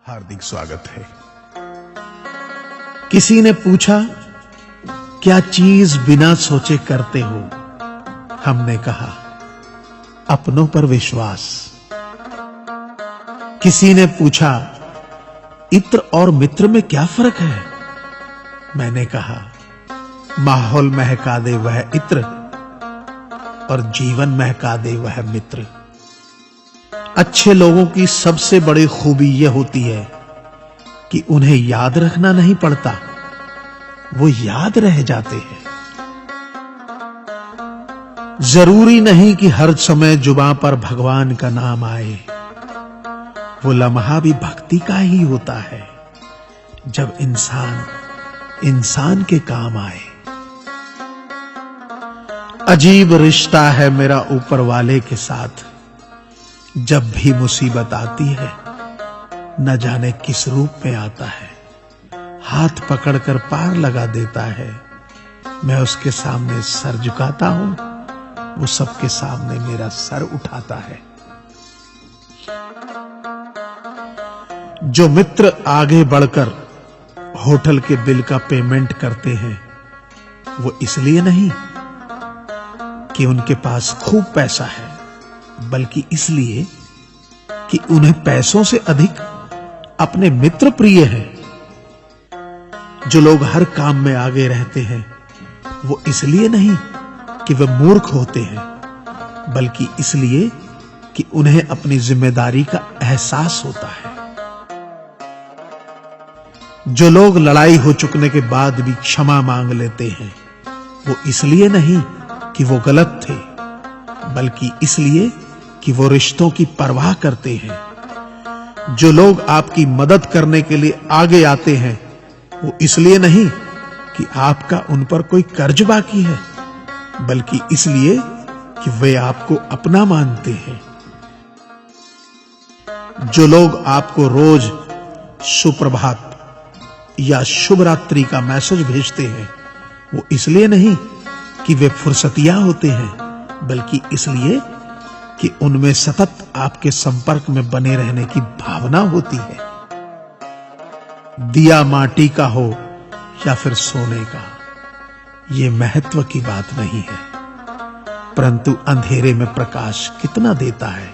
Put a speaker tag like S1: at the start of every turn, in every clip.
S1: हार्दिक स्वागत है। किसी ने पूछा, क्या चीज बिना सोचे करते हो? हमने कहा, अपनों पर विश्वास। किसी ने पूछा, इत्र और मित्र में क्या फर्क है? मैंने कहा, माहौल महका दे वह इत्र और जीवन महका दे वह मित्र। अच्छे लोगों की सबसे बड़ी खूबी यह होती है कि उन्हें याद रखना नहीं पड़ता, वो याद रह जाते हैं। जरूरी नहीं कि हर समय जुबां पर भगवान का नाम आए, वो लम्हा भी भक्ति का ही होता है जब इंसान के काम आए। अजीब रिश्ता है मेरा ऊपर वाले के साथ, जब भी मुसीबत आती है न जाने किस रूप में आता है, हाथ पकड़कर पार लगा देता है। मैं उसके सामने सर झुकाता हूं, वो सबके सामने मेरा सर उठाता है। जो मित्र आगे बढ़कर होटल के बिल का पेमेंट करते हैं, वो इसलिए नहीं कि उनके पास खूब पैसा है, बल्कि इसलिए कि उन्हें पैसों से अधिक अपने मित्र प्रिय हैं। जो लोग हर काम में आगे रहते हैं, वो इसलिए नहीं कि वे मूर्ख होते हैं, बल्कि इसलिए कि उन्हें अपनी जिम्मेदारी का एहसास होता है। जो लोग लड़ाई हो चुकने के बाद भी क्षमा मांग लेते हैं, वो इसलिए नहीं कि वो गलत थे, बल्कि इसलिए कि वो रिश्तों की परवाह करते हैं। जो लोग आपकी मदद करने के लिए आगे आते हैं, वो इसलिए नहीं कि आपका उन पर कोई कर्ज बाकी है, बल्कि इसलिए कि वे आपको अपना मानते हैं। जो लोग आपको रोज सुप्रभात या शुभ रात्रि का मैसेज भेजते हैं, वो इसलिए नहीं कि वे फुर्सतिया होते हैं, बल्कि इसलिए कि उनमें सतत आपके संपर्क में बने रहने की भावना होती है। दिया माटी का हो या फिर सोने का, यह महत्व की बात नहीं है, परंतु अंधेरे में प्रकाश कितना देता है,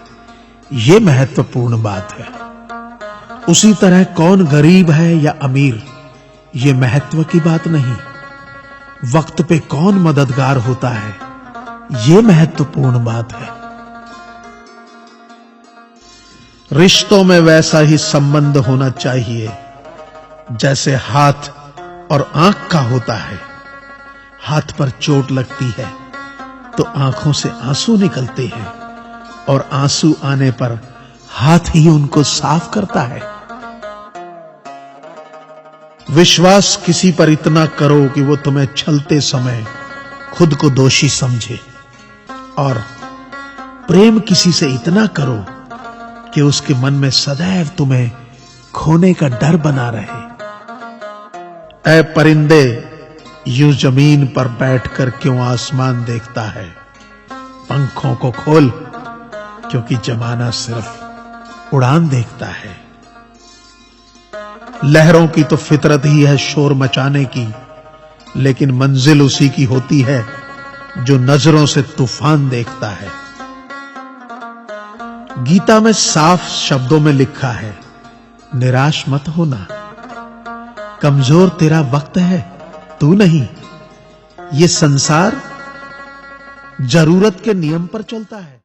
S1: यह महत्वपूर्ण बात है। उसी तरह कौन गरीब है या अमीर, यह महत्व की बात नहीं। वक्त पे कौन मददगार होता है, यह महत्वपूर्ण बात है। रिश्तों में वैसा ही संबंध होना चाहिए जैसे हाथ और आंख का होता है। हाथ पर चोट लगती है तो आंखों से आंसू निकलते हैं, और आंसू आने पर हाथ ही उनको साफ करता है। विश्वास किसी पर इतना करो कि वो तुम्हें छलते समय खुद को दोषी समझे, और प्रेम किसी से इतना करो कि उसके मन में सदैव तुम्हें खोने का डर बना रहे। ऐ परिंदे, यूं जमीन पर बैठकर क्यों आसमान देखता है? पंखों को खोल, क्योंकि जमाना सिर्फ उड़ान देखता है। लहरों की तो फितरत ही है शोर मचाने की, लेकिन मंजिल उसी की होती है जो नजरों से तूफान देखता है। गीता में साफ शब्दों में लिखा है, निराश मत होना, कमजोर तेरा वक्त है, तू नहीं। ये संसार जरूरत के नियम पर चलता है।